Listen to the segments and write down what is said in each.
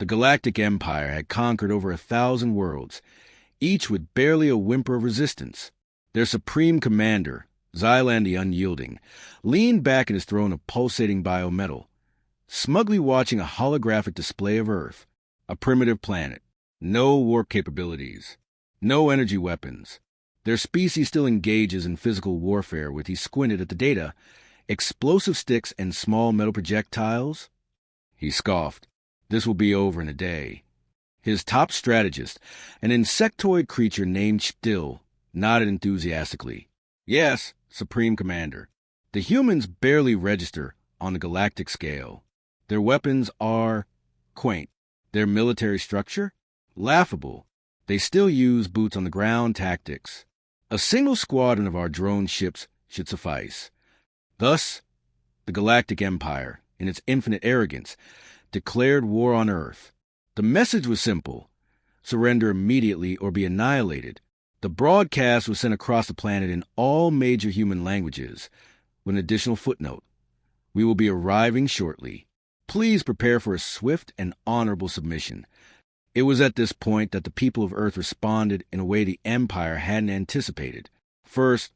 The Galactic Empire had conquered over 1,000 worlds, each with barely a whimper of resistance. Their supreme commander, Xylan the Unyielding, leaned back in his throne of pulsating biometal, smugly watching a holographic display of Earth, a primitive planet. No warp capabilities, no energy weapons. Their species still engages in physical warfare with, he squinted at the data, explosive sticks and small metal projectiles. He scoffed. This will be over in a day. His top strategist, an insectoid creature named Still, nodded enthusiastically. Yes, Supreme Commander. The humans barely register on the galactic scale. Their weapons are quaint. Their military structure? Laughable. They still use boots-on-the-ground tactics. A single squadron of our drone ships should suffice. Thus, the Galactic Empire, in its infinite arrogance, declared war on Earth. The message was simple: surrender immediately or be annihilated. The broadcast was sent across the planet in all major human languages, with an additional footnote. We will be arriving shortly. Please prepare for a swift and honorable submission. It was at this point that the people of Earth responded in a way the Empire hadn't anticipated. First,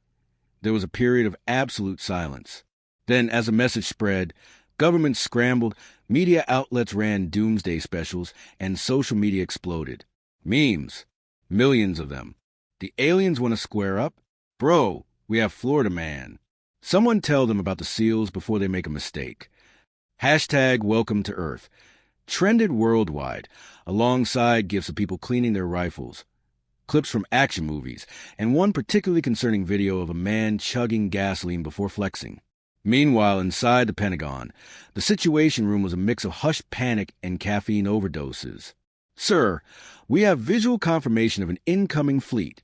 there was a period of absolute silence. Then, as the message spread, governments scrambled, media outlets ran doomsday specials, and social media exploded. Memes. Millions of them. The aliens want to square up? Bro, we have Florida Man. Someone tell them about the SEALs before they make a mistake. Hashtag Welcome to Earth trended worldwide, alongside gifs of people cleaning their rifles, clips from action movies, and one particularly concerning video of a man chugging gasoline before flexing. Meanwhile, inside the Pentagon, the Situation Room was a mix of hushed panic and caffeine overdoses. Sir, we have visual confirmation of an incoming fleet.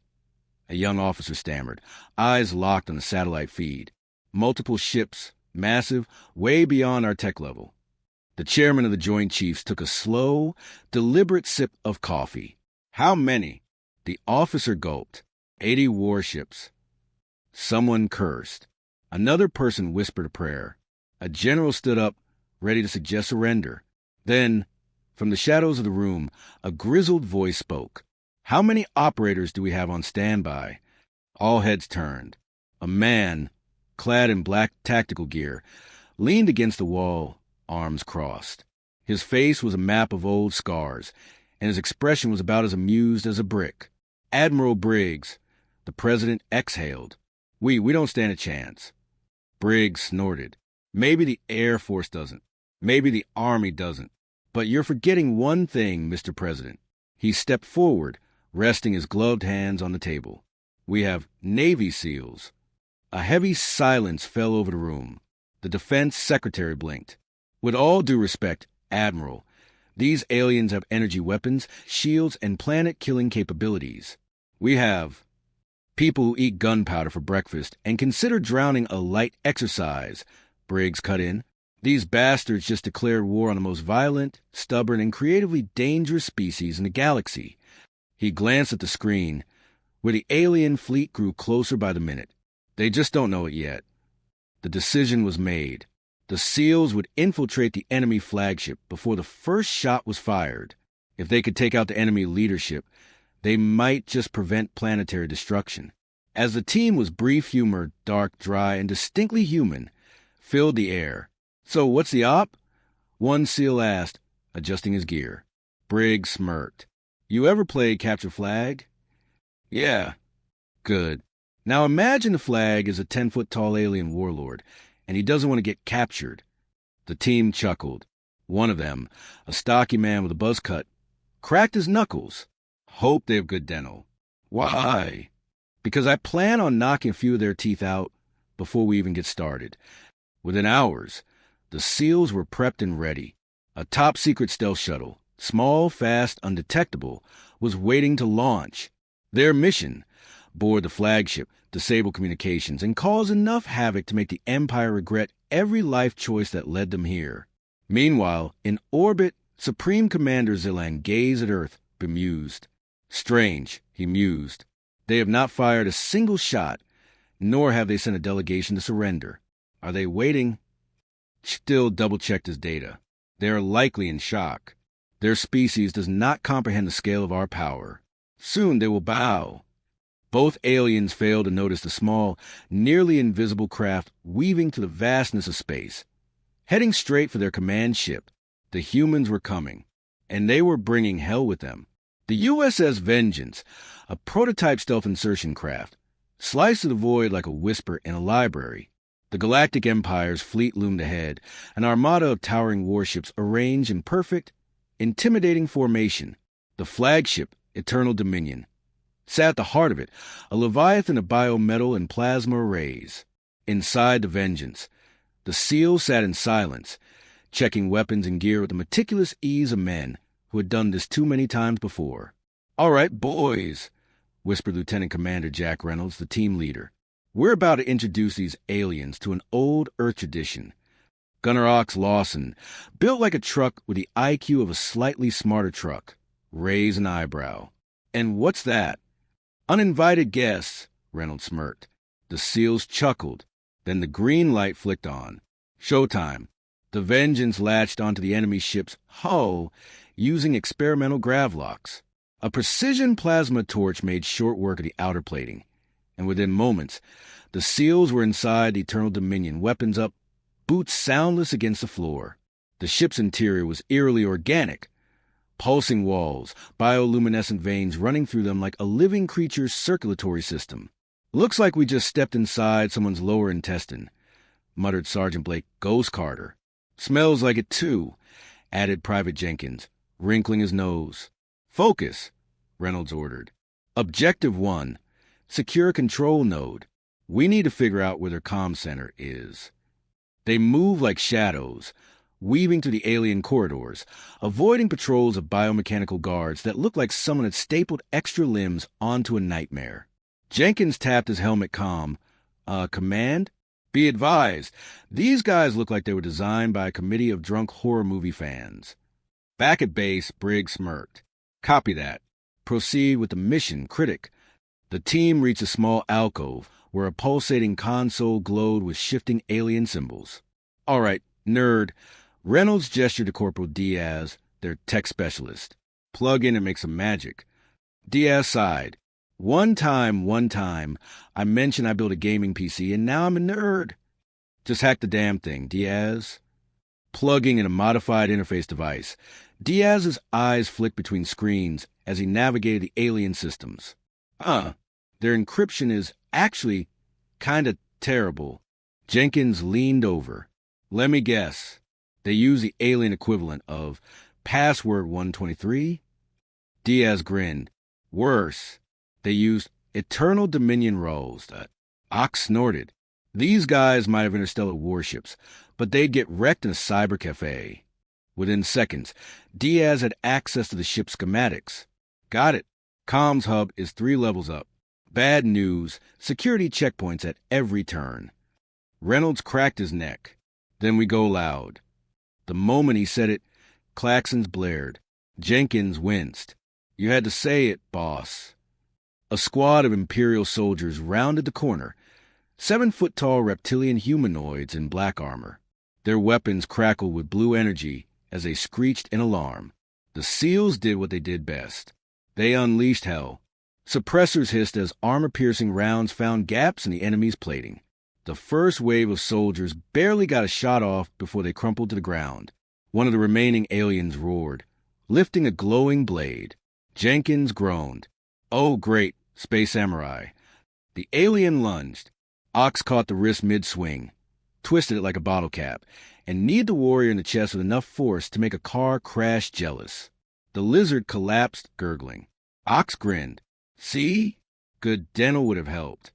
A young officer stammered, eyes locked on the satellite feed. Multiple ships, massive, way beyond our tech level. The chairman of the Joint Chiefs took a slow, deliberate sip of coffee. How many? The officer gulped. 80 warships. Someone cursed. Another person whispered a prayer. A general stood up, ready to suggest surrender. Then, from the shadows of the room, a grizzled voice spoke. How many operators do we have on standby? All heads turned. A man, clad in black tactical gear, leaned against the wall, arms crossed. His face was a map of old scars, and his expression was about as amused as a brick. Admiral Briggs, the president, exhaled. We don't stand a chance. Briggs snorted. Maybe the Air Force doesn't. Maybe the Army doesn't. But you're forgetting one thing, Mr. President. He stepped forward, resting his gloved hands on the table. We have Navy SEALs. A heavy silence fell over the room. The defense secretary blinked. With all due respect, Admiral, these aliens have energy weapons, shields, and planet-killing capabilities. We have people who eat gunpowder for breakfast and consider drowning a light exercise, Briggs cut in. These bastards just declared war on the most violent, stubborn, and creatively dangerous species in the galaxy. He glanced at the screen, where the alien fleet grew closer by the minute. They just don't know it yet. The decision was made. The SEALs would infiltrate the enemy flagship before the first shot was fired. If they could take out the enemy leadership, they might just prevent planetary destruction. As the team was brief humor, dark, dry, and distinctly human, filled the air. So what's the op? One SEAL asked, adjusting his gear. Briggs smirked. You ever played Capture Flag? Yeah. Good. Now imagine the flag is a 10-foot-tall alien warlord, and he doesn't want to get captured. The team chuckled. One of them, a stocky man with a buzz cut, cracked his knuckles. Hope they have good dental. Why? Because I plan on knocking a few of their teeth out before we even get started. Within hours, the SEALs were prepped and ready. A top-secret stealth shuttle, small, fast, undetectable, was waiting to launch. Their mission: board the flagship, disable communications, and cause enough havoc to make the Empire regret every life choice that led them here. Meanwhile, in orbit, Supreme Commander Xylan gazed at Earth, bemused. Strange, he mused. They have not fired a single shot, nor have they sent a delegation to surrender. Are they waiting? Still double-checked his data. They are likely in shock. Their species does not comprehend the scale of our power. Soon they will bow. Both aliens failed to notice the small, nearly invisible craft weaving through the vastness of space. Heading straight for their command ship, the humans were coming, and they were bringing hell with them. The USS Vengeance, a prototype stealth insertion craft, sliced through the void like a whisper in a library. The Galactic Empire's fleet loomed ahead, an armada of towering warships arranged in perfect, intimidating formation. The flagship, Eternal Dominion, sat at the heart of it, a leviathan of biometal and plasma arrays. Inside the Vengeance, the SEAL sat in silence, checking weapons and gear with the meticulous ease of men who had done this too many times before. "All right, boys," whispered Lieutenant Commander Jack Reynolds, the team leader. "We're about to introduce these aliens to an old Earth tradition. Gunner Ox Lawson, built like a truck with the IQ of a slightly smarter truck, raised an eyebrow. And what's that?" "Uninvited guests," Reynolds smirked. The SEALs chuckled. Then the green light flicked on. Showtime. The Vengeance latched onto the enemy ship's hull using experimental gravlocks. A precision plasma torch made short work of the outer plating, and within moments, the SEALs were inside the Eternal Dominion, weapons up, boots soundless against the floor. The ship's interior was eerily organic. Pulsing walls, bioluminescent veins running through them like a living creature's circulatory system. "Looks like we just stepped inside someone's lower intestine," muttered Sergeant Blake Ghost Carter. "Smells like it, too," added Private Jenkins, wrinkling his nose. "Focus," Reynolds ordered. "Objective 1, secure a control node. We need to figure out where their comm center is." They moved like shadows, weaving through the alien corridors, avoiding patrols of biomechanical guards that looked like someone had stapled extra limbs onto a nightmare. Jenkins tapped his helmet comm. "Command? Be advised, these guys look like they were designed by a committee of drunk horror movie fans." Back at base, Briggs smirked. "Copy that. Proceed with the mission, Critic." The team reached a small alcove where a pulsating console glowed with shifting alien symbols. "All right, nerd." Reynolds gestured to Corporal Diaz, their tech specialist. "Plug in and make some magic." Diaz sighed. One time, I mentioned I built a gaming PC, and now I'm a nerd." "Just hack the damn thing, Diaz." Plugging in a modified interface device, Diaz's eyes flicked between screens as he navigated the alien systems. Their encryption is actually kinda terrible." Jenkins leaned over. "Let me guess. They use the alien equivalent of password 123? Diaz grinned. "Worse. They used Eternal Dominion roles." Ox snorted. "These guys might have interstellar warships, but they'd get wrecked in a cyber cafe." Within seconds, Diaz had access to the ship's schematics. "Got it. Comms hub is 3 levels up. Bad news, security checkpoints at every turn." Reynolds cracked his neck. "Then we go loud." The moment he said it, claxons blared. Jenkins winced. "You had to say it, boss." A squad of Imperial soldiers rounded the corner, 7-foot-tall reptilian humanoids in black armor. Their weapons crackled with blue energy as they screeched in alarm. The SEALs did what they did best. They unleashed hell. Suppressors hissed as armor-piercing rounds found gaps in the enemy's plating. The first wave of soldiers barely got a shot off before they crumpled to the ground. One of the remaining aliens roared, lifting a glowing blade. Jenkins groaned. "Oh, great, Space Samurai." The alien lunged. Ox caught the wrist mid-swing, twisted it like a bottle cap, and kneed the warrior in the chest with enough force to make a car crash jealous. The lizard collapsed, gurgling. Ox grinned. "See? Good dental would have helped."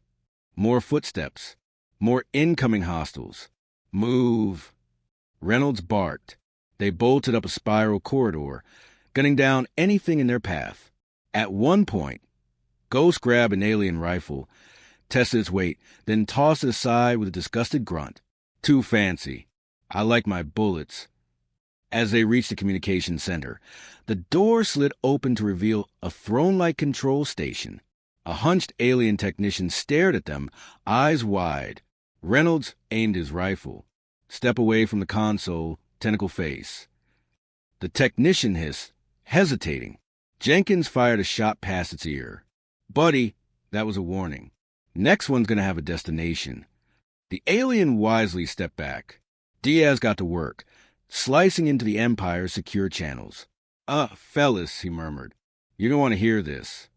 More footsteps. More incoming hostiles. "Move." Reynolds barked. They bolted up a spiral corridor, gunning down anything in their path. At one point, Ghost grabbed an alien rifle, tested its weight, then tossed it aside with a disgusted grunt. "Too fancy. I like my bullets." As they reached the communications center, the door slid open to reveal a throne-like control station. A hunched alien technician stared at them, eyes wide. Reynolds aimed his rifle. Step away from the console, tentacle face. The technician hissed, hesitating. Jenkins fired a shot past its ear. Buddy, that was a warning. Next one's gonna have a destination. The alien wisely stepped back. Diaz got to work, slicing into the Empire's secure channels. Fellas, he murmured. You don't want to hear this.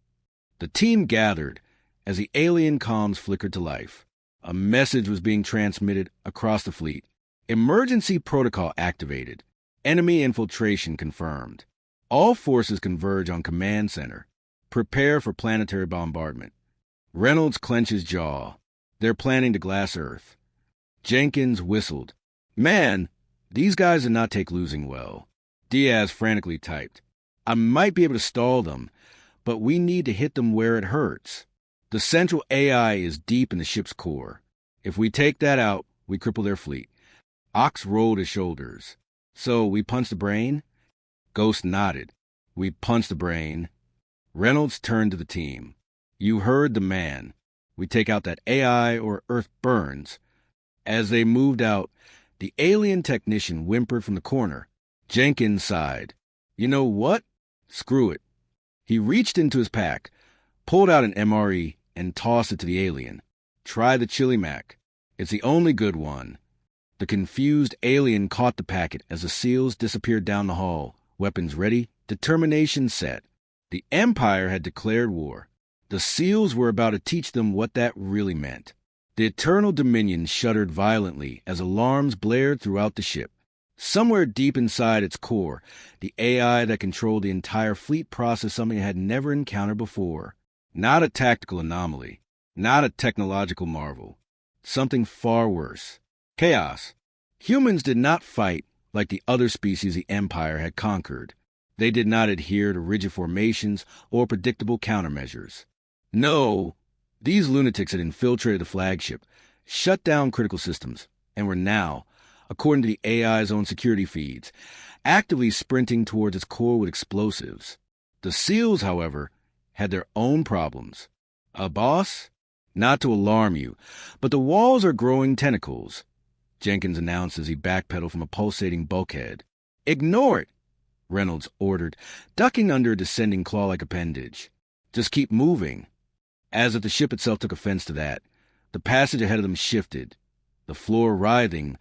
The team gathered as the alien comms flickered to life. A message was being transmitted across the fleet. Emergency protocol activated. Enemy infiltration confirmed. All forces converge on command center. Prepare for planetary bombardment. Reynolds clenched his jaw. They're planning to glass Earth. Jenkins whistled. Man, these guys did not take losing well. Diaz frantically typed. I might be able to stall them, but we need to hit them where it hurts. The central AI is deep in the ship's core. If we take that out, we cripple their fleet. Ox rolled his shoulders. So we punch the brain? Ghost nodded. We punch the brain. Reynolds turned to the team. You heard the man. We take out that AI or Earth burns. As they moved out, the alien technician whimpered from the corner. Jenkins sighed. You know what? Screw it. He reached into his pack, pulled out an MRE, and tossed it to the alien. Try the Chili Mac. It's the only good one. The confused alien caught the packet as the SEALs disappeared down the hall, weapons ready, determination set. The Empire had declared war. The SEALs were about to teach them what that really meant. The Eternal Dominion shuddered violently as alarms blared throughout the ship. Somewhere deep inside its core, the AI that controlled the entire fleet processed something it had never encountered before. Not a tactical anomaly, not a technological marvel. Something far worse. Chaos. Humans did not fight like the other species the Empire had conquered. They did not adhere to rigid formations or predictable countermeasures. No, these lunatics had infiltrated the flagship, shut down critical systems, and were now, according to the AI's own security feeds, actively sprinting towards its core with explosives. The SEALs, however, had their own problems. A boss? Not to alarm you, but the walls are growing tentacles, Jenkins announced as he backpedaled from a pulsating bulkhead. Ignore it, Reynolds ordered, ducking under a descending claw-like appendage. Just keep moving. As if the ship itself took offense to that, the passage ahead of them shifted, the floor writhing,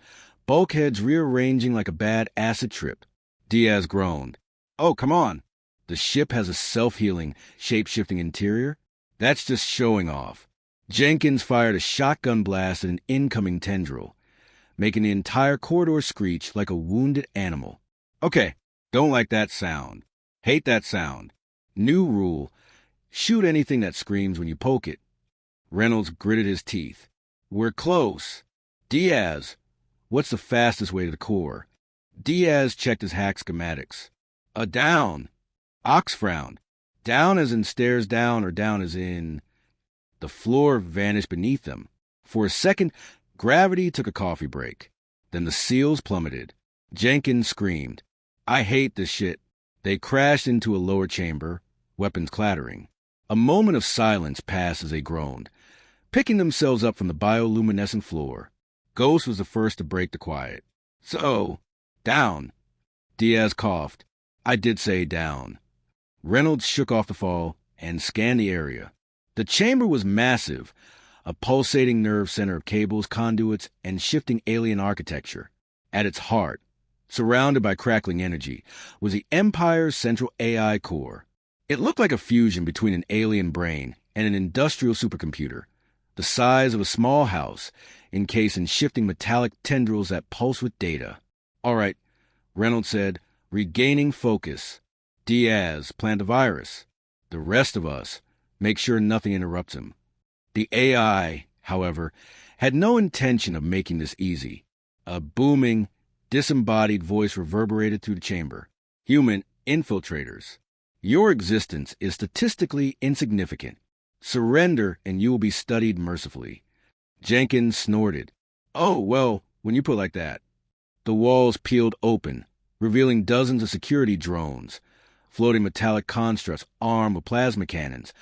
bulkheads rearranging like a bad acid trip. Diaz groaned. Oh, come on. The ship has a self-healing, shape-shifting interior? That's just showing off. Jenkins fired a shotgun blast at an incoming tendril, making the entire corridor screech like a wounded animal. Okay, don't like that sound. Hate that sound. New rule. Shoot anything that screams when you poke it. Reynolds gritted his teeth. We're close. Diaz, what's the fastest way to the core? Diaz checked his hack schematics. Down. Ox frowned. Down as in stairs down or down as in... The floor vanished beneath them. For a second, gravity took a coffee break. Then the SEALs plummeted. Jenkins screamed. I hate this shit. They crashed into a lower chamber, weapons clattering. A moment of silence passed as they groaned, picking themselves up from the bioluminescent floor. Ghost was the first to break the quiet. So, down. Diaz coughed. I did say down. Reynolds shook off the fall and scanned the area. The chamber was massive, a pulsating nerve center of cables, conduits, and shifting alien architecture. At its heart, surrounded by crackling energy, was the Empire's central AI core. It looked like a fusion between an alien brain and an industrial supercomputer, the size of a small house, encased in shifting metallic tendrils that pulse with data. All right, Reynolds said, regaining focus. Diaz, plant a virus. The rest of us, make sure nothing interrupts him. The AI, however, had no intention of making this easy. A booming, disembodied voice reverberated through the chamber. Human infiltrators. Your existence is statistically insignificant. Surrender and you will be studied mercifully. Jenkins snorted. Oh, well, when you put it like that. The walls peeled open, revealing dozens of security drones, floating metallic constructs armed with plasma cannons,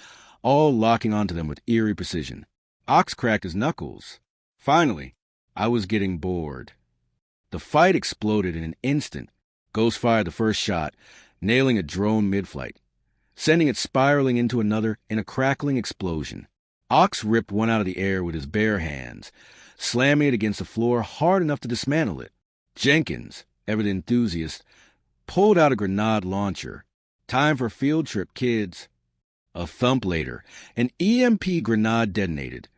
all locking onto them with eerie precision. Ox cracked his knuckles. Finally, I was getting bored. The fight exploded in an instant. Ghost fired the first shot, nailing a drone mid-flight, sending it spiraling into another in a crackling explosion. Ox ripped one out of the air with his bare hands, slamming it against the floor hard enough to dismantle it. Jenkins, ever the enthusiast, pulled out a grenade launcher. Time for field trip, kids. A thump later, an EMP grenade detonated,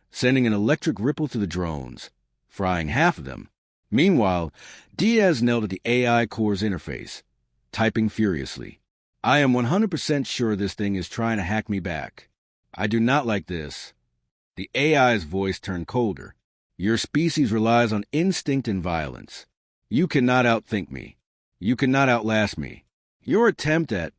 sending an electric ripple through the drones, frying half of them. Meanwhile, Diaz knelt at the AI core's interface, typing furiously. I am 100% sure this thing is trying to hack me back. I do not like this. The AI's voice turned colder. Your species relies on instinct and violence. You cannot outthink me. You cannot outlast me. Your attempt at...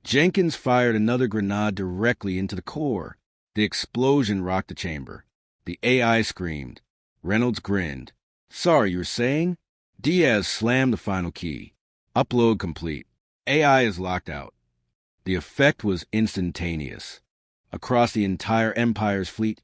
Jenkins fired another grenade directly into the core. The explosion rocked the chamber. The AI screamed. Reynolds grinned. Sorry, you were saying? Diaz slammed the final key. Upload complete. AI is locked out. The effect was instantaneous. Across the entire Empire's fleet,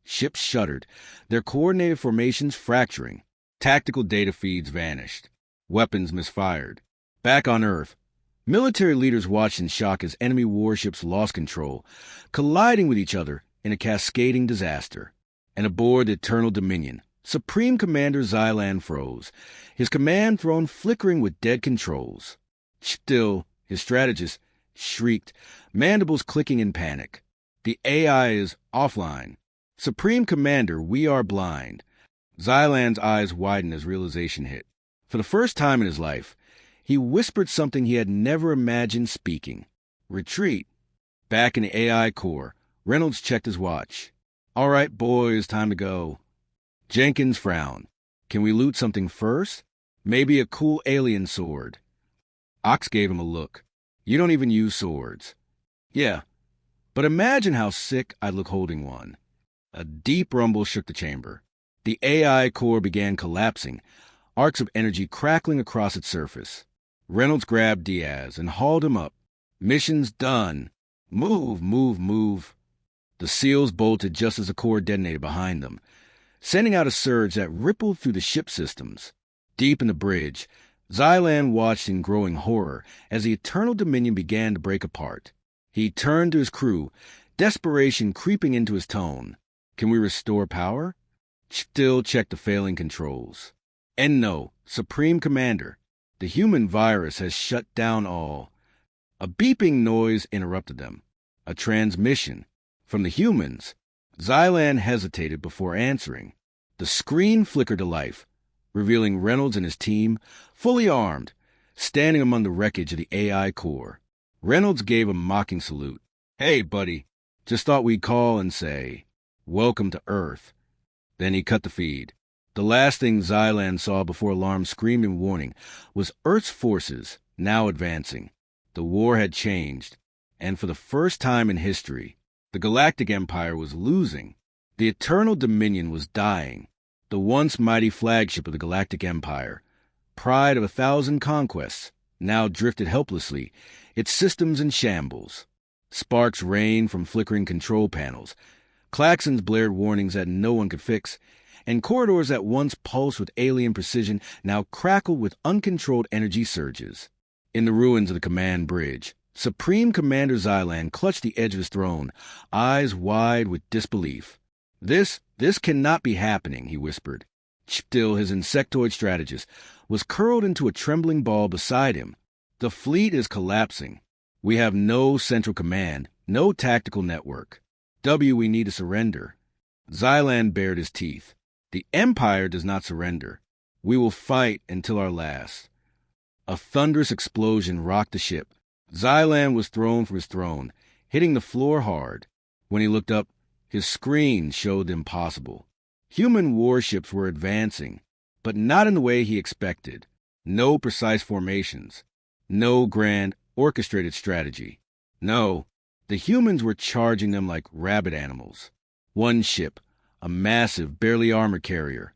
ships shuddered, their coordinated formations fracturing. Tactical data feeds vanished. Weapons misfired. Back on Earth, military leaders watched in shock as enemy warships lost control, colliding with each other in a cascading disaster. And aboard the Eternal Dominion, Supreme Commander Xylan froze, his command throne flickering with dead controls. Still, his strategist, shrieked, mandibles clicking in panic. The AI is offline. Supreme Commander, we are blind. Xylan's eyes widened as realization hit. For the first time in his life, he whispered something he had never imagined speaking. Retreat. Back in the AI core, Reynolds checked his watch. All right, boys, time to go. Jenkins frowned. Can we loot something first? Maybe a cool alien sword. Ox gave him a look. You don't even use swords. Yeah, but imagine how sick I'd look holding one. A deep rumble shook the chamber. The AI core began collapsing, arcs of energy crackling across its surface. Reynolds grabbed Diaz and hauled him up. Mission's done. Move, move, move. The seals bolted just as the core detonated behind them, sending out a surge that rippled through the ship systems. Deep in the bridge, Xylan watched in growing horror as the Eternal Dominion began to break apart. He turned to his crew, desperation creeping into his tone. Can we restore power? Still check the failing controls. And no, Supreme Commander, the human virus has shut down all. A beeping noise interrupted them. A transmission. From the humans. Xylan hesitated before answering. The screen flickered to life, revealing Reynolds and his team, fully armed, standing among the wreckage of the AI core. Reynolds gave a mocking salute. Hey, buddy, just thought we'd call and say, welcome to Earth. Then he cut the feed. The last thing Xylan saw before alarm screamed in warning was Earth's forces now advancing. The war had changed, and for the first time in history, the Galactic Empire was losing. The Eternal Dominion was dying. The once mighty flagship of the Galactic Empire, pride of 1,000 conquests, now drifted helplessly, its systems in shambles. Sparks rained from flickering control panels. Klaxons blared warnings that no one could fix, and corridors that once pulsed with alien precision now crackled with uncontrolled energy surges. In the ruins of the command bridge, Supreme Commander Xylan clutched the edge of his throne, eyes wide with disbelief. This cannot be happening, he whispered. Still, his insectoid strategist was curled into a trembling ball beside him. The fleet is collapsing. We have no central command, no tactical network. We need to surrender. Xylan bared his teeth. The Empire does not surrender. We will fight until our last. A thunderous explosion rocked the ship. Xylan was thrown from his throne, hitting the floor hard. When he looked up, his screen showed the impossible. Human warships were advancing, but not in the way he expected. No precise formations. No grand, orchestrated strategy. No, the humans were charging them like rabid animals. One ship, a massive, barely armored carrier,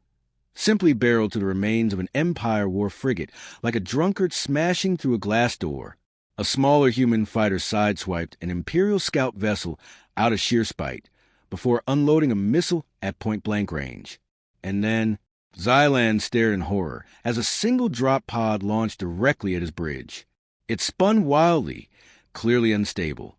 simply barreled to the remains of an Empire war frigate like a drunkard smashing through a glass door. A smaller human fighter sideswiped an Imperial scout vessel out of sheer spite before unloading a missile at point-blank range. And then Xylan stared in horror as a single drop pod launched directly at his bridge. It spun wildly, clearly unstable,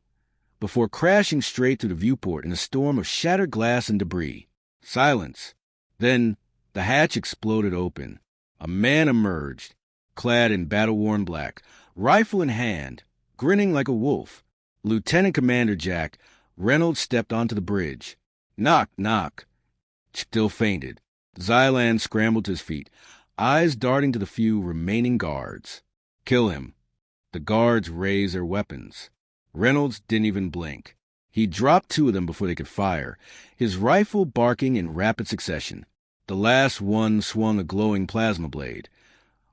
before crashing straight through the viewport in a storm of shattered glass and debris. Silence. Then the hatch exploded open. A man emerged, clad in battle-worn black, rifle in hand, grinning like a wolf. Lieutenant Commander Jack Reynolds stepped onto the bridge. Knock, knock. Still fainted. Xylan scrambled to his feet, eyes darting to the few remaining guards. Kill him. The guards raised their weapons. Reynolds didn't even blink. He dropped 2 of them before they could fire, his rifle barking in rapid succession. The last one swung a glowing plasma blade,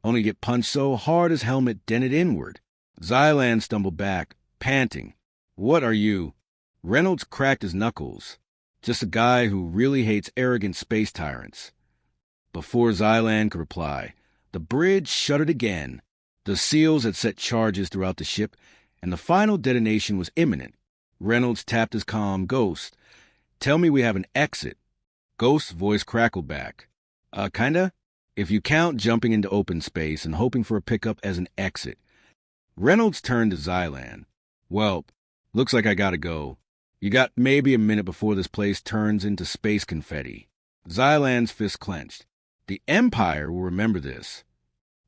only to get punched so hard his helmet dented inward. Xylan stumbled back, panting. What are you? Reynolds cracked his knuckles. Just a guy who really hates arrogant space tyrants. Before Xylan could reply, the bridge shuddered again. The SEALs had set charges throughout the ship, and the final detonation was imminent. Reynolds tapped his comm. Ghost, tell me we have an exit. Ghost's voice crackled back. Kinda? If you count jumping into open space and hoping for a pickup as an exit. Reynolds turned to Xylan. Well, looks like I gotta go. You got maybe a minute before this place turns into space confetti. Xylan's fist clenched. The Empire will remember this.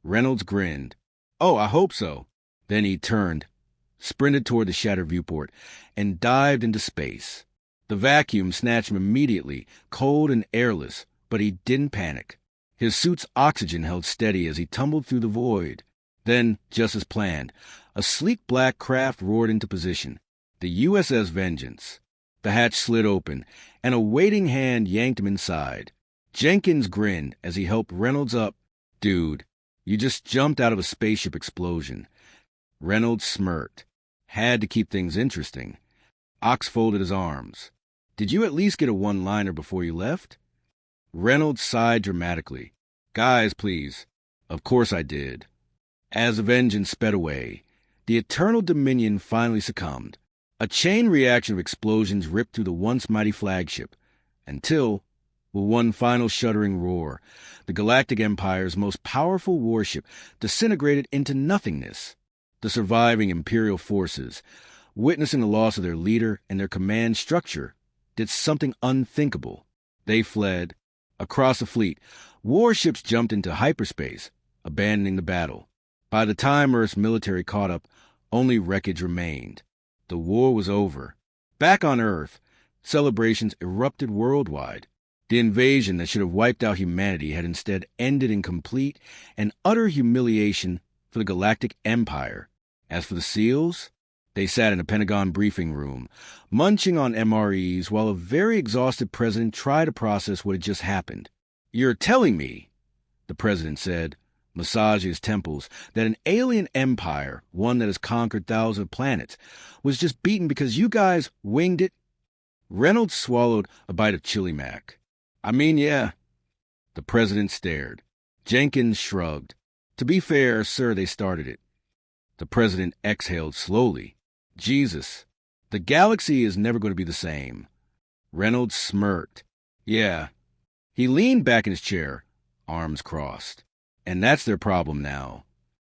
Reynolds grinned. Oh, I hope so. Then he turned, sprinted toward the shattered viewport, and dived into space. The vacuum snatched him immediately, cold and airless, but he didn't panic. His suit's oxygen held steady as he tumbled through the void. Then, just as planned, a sleek black craft roared into position. The USS Vengeance. The hatch slid open, and a waiting hand yanked him inside. Jenkins grinned as he helped Reynolds up. Dude, you just jumped out of a spaceship explosion. Reynolds smirked. Had to keep things interesting. Ox folded his arms. Did you at least get a one-liner before you left? Reynolds sighed dramatically. Guys, please. Of course I did. As the Vengeance sped away, the Eternal Dominion finally succumbed. A chain reaction of explosions ripped through the once mighty flagship, until, with one final shuddering roar, the Galactic Empire's most powerful warship disintegrated into nothingness. The surviving Imperial forces, witnessing the loss of their leader and their command structure, did something unthinkable. They fled. Across the fleet, warships jumped into hyperspace, abandoning the battle. By the time Earth's military caught up, only wreckage remained. The war was over. Back on Earth, celebrations erupted worldwide. The invasion that should have wiped out humanity had instead ended in complete and utter humiliation for the Galactic Empire. As for the SEALs, they sat in a Pentagon briefing room, munching on MREs while a very exhausted president tried to process what had just happened. You're telling me, the president said, massaging his temples, that an alien empire, one that has conquered thousands of planets, was just beaten because you guys winged it? Reynolds swallowed a bite of chili mac. I mean, yeah. The president stared. Jenkins shrugged. To be fair, sir, they started it. The president exhaled slowly. Jesus, the galaxy is never going to be the same. Reynolds smirked. Yeah. He leaned back in his chair, arms crossed. And that's their problem now.